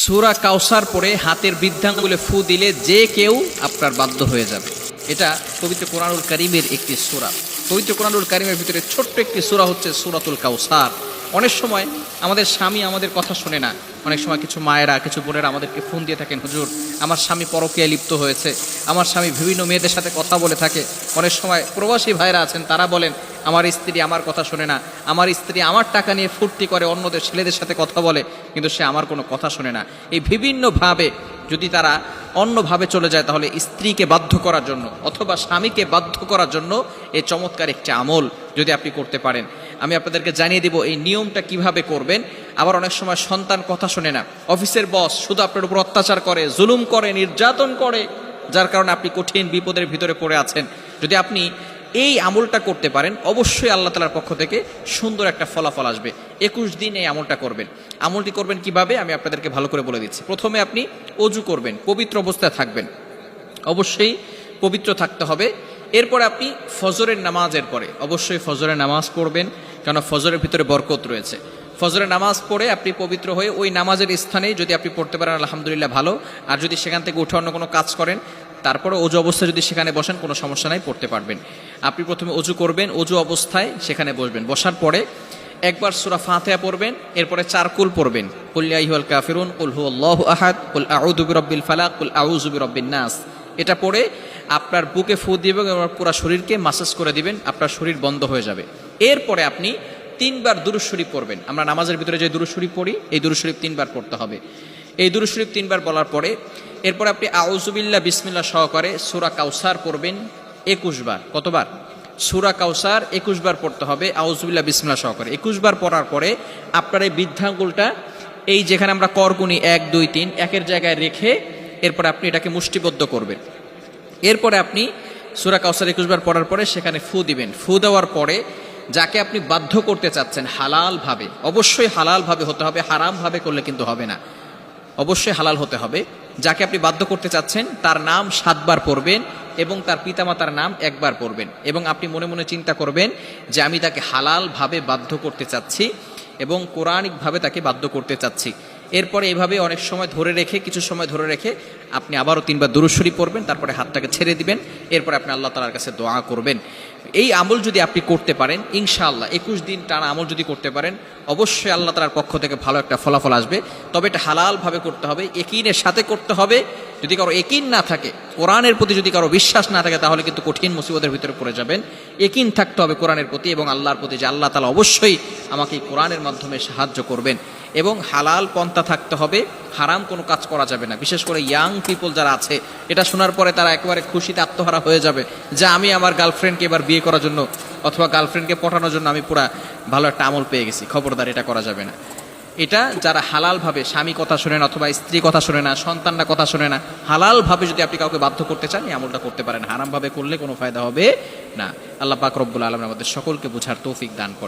সূরা কাউসার পড়ে হাতের বৃদ্ধাঙ্গুলে ফু দিলে যে কেউ আপনার বাধ্য হয়ে যাবে। এটা পবিত্র কোরআনুল কারীমের একটি সূরা। পবিত্র কোরআনুল কারীমের ভিতরে ছোট্ট একটি সূরা হচ্ছে সূরাতুল কাউসার। অনেক সময় আমাদের স্বামী আমাদের কথা শোনে না। অনেক সময় কিছু মায়েরা, কিছু বোনেরা আমাদেরকে ফোন দিয়ে থাকেন, হুজুর আমার স্বামী পরকীয়ায় লিপ্ত হয়েছে, আমার স্বামী বিভিন্ন মেয়েদের সাথে কথা বলে থাকে। অনেক সময় প্রবাসী ভাইরা আছেন, তারা বলেন আমার স্ত্রী আমার কথা শোনে না, আমার স্ত্রী আমার টাকা নিয়ে ফুর্তি করে অন্যদের ছেলেদের সাথে কথা বলে, কিন্তু সে আমার কোনো কথা শোনে না। এই বিভিন্নভাবে যদি তারা অন্যভাবে চলে যায়, তাহলে স্ত্রীকে বাধ্য করার জন্য অথবা স্বামীকে বাধ্য করার জন্য এই চমৎকার একটি আমল যদি আপনি করতে পারেন, আমি আপনাদেরকে জানিয়ে দিব এই নিয়মটা কিভাবে করবেন। আবার অনেক সময় সন্তান কথা শোনে না, অফিসের বস শুধু আপনার উপর অত্যাচার করে, জুলুম করে, নির্যাতন করে, যার কারণে আপনি কঠিন বিপদের ভিতরে পড়ে আছেন। যদি আপনি এই আমলটা করতে পারেন, অবশ্যই আল্লাহ তাআলার পক্ষ থেকে সুন্দর একটা ফলাফল আসবে। 21 দিন এই আমলটা করবেন। আমলটি করবেন কিভাবে আমি আপনাদেরকে ভালো করে বলে দিচ্ছি। প্রথমে আপনি অজু করবেন, পবিত্র অবস্থায় থাকবেন, অবশ্যই পবিত্র থাকতে হবে। এরপরে আপনি ফজরের নামাজের পরে অবশ্যই ফজরের নামাজ পড়বেন, কারণ ফজরের ভিতরে বরকত রয়েছে। ফজরের নামাজ পড়ে আপনি পবিত্র হয়ে ওই নামাজের স্থানেই যদি আপনি পড়তে পারেন আলহামদুলিল্লাহ ভালো। আর যদি সেখান থেকে উঠে অন্য কোনো কাজ করেন, তারপরে অজু অবস্থায় যদি সেখানে বসেন কোনো সমস্যা নাই, পড়তে পারবেন। আপনি প্রথমে অজু করবেন, অজু অবস্থায় সেখানে বসবেন, বসার পরে একবার সূরা ফাতিহা পড়বেন, এরপরে 4 কুল পড়বেন, কুল ইয়া আইয়ুহাল কাফিরুন, কুল হুয়াল্লাহু আহাদ, কুল আউযু বিরাব্বিল ফালাক, কুল আউযু বিরাব্বিন নাস। এটা পড়ে আপনার বুকে ফু দিবেন এবং পুরো শরীরকে মাসাজ করে দিবেন, আপনার শরীর বন্ধ হয়ে যাবে। এরপরে আপনি 3 বার দুরূদ শরীফ পড়বেন। আমরা নামাজের ভিতরে যে দুরূদ শরীফ পড়ি, এই দুরূদ শরীফ 3 বার পড়তে হবে। এই দুরূদ শরীফ 3 বার বলার পরে এরপরে আপনি আউযু বিল্লাহ বিসমিল্লাহ সহকারে সূরা কাউসার পড়বেন 21 বার। কতবার? সূরা কাউসার 21 বার পড়তে হবে আউযু বিল্লাহ বিসমিল্লাহ সহকারে। 21 বার পড়ার পরে আপনার এই বৃদ্ধাঙ্গুলটা এই যেখানে আমরা করগুনি 1 2 3 একের জায়গায় রেখে এরপরে আপনি এটাকে মুষ্টিবদ্ধ করবেন। এরপরে আপনি সূরা কাউসার 21 বার পড়ার পরে সেখানে ফু দিবেন। ফু দেওয়ার পরে যাকে আপনি বাধ্য করতে চাচ্ছেন হালালভাবে, অবশ্যই হালালভাবে হতে হবে, হারামভাবে করলে কিন্তু হবে না, অবশ্যই হালাল হতে হবে। যাকে আপনি বাধ্য করতে চাচ্ছেন তার নাম 7 বার পড়বেন এবং তার পিতামাতার নাম 1 বার পড়বেন, এবং আপনি মনে মনে চিন্তা করবেন যে আমি তাকে হালালভাবে বাধ্য করতে চাচ্ছি এবং কোরআনিকভাবে তাকে বাধ্য করতে চাচ্ছি। এরপরে এভাবে অনেক সময় ধরে রেখে, কিছু সময় ধরে রেখে আপনি আবারও 3 বার দুরূদ শরীফ পড়বেন, তারপরে হাতটাকে ছেড়ে দিবেন। এরপরে আপনি আল্লাহ তাআলার কাছে দোয়া করবেন। এই আমল যদি আপনি করতে পারেন ইনশাআল্লাহ 21 দিন টানা আমল যদি করতে পারেন, অবশ্যই আল্লাহ তাআলার পক্ষ থেকে ভালো একটা ফলাফল আসবে। তবে এটা হালালভাবে করতে হবে, ইয়াকিনের সাথে করতে হবে। যদি কারো ইয়াকিন না থাকে, কোরআনের প্রতি যদি কারো বিশ্বাস না থাকে, তাহলে কিন্তু কঠিন মুসিবতের ভিতরে পড়ে যাবেন। ইয়াকিন থাকতে হবে কোরআনের প্রতি এবং আল্লাহর প্রতি, যে আল্লাহ তাআলা অবশ্যই আমাকে এই কোরআনের মাধ্যমে সাহায্য করবেন। এবং হালাল পন্থা থাকতে হবে, হারাম কোনো কাজ করা যাবে না। বিশেষ করে ইয়াং পিপল যারা আছে, এটা শোনার পরে তারা একেবারে খুশিতে আত্মহারা হয়ে যাবে যে আমি আমার গার্লফ্রেন্ডকে এবার বিয়ে করার জন্য অথবা গার্লফ্রেন্ডকে পটানোর জন্য আমি পুরা ভালো একটা আমল পেয়ে গেছি। খবরদার, এটা করা যাবে না। এটা যারা হালালভাবে, স্বামী কথা শোনে না অথবা স্ত্রী কথা শোনে না, সন্তানরা কথা শোনে না, হালালভাবে যদি আপনি কাউকে বাধ্য করতে চান এই আমলটা করতে পারেন। হারামভাবে করলে কোনো ফায়দা হবে না। আল্লাহ পাক রব্বুল আলামিন আমাদের সকলকে বুঝার তৌফিক দান করেন।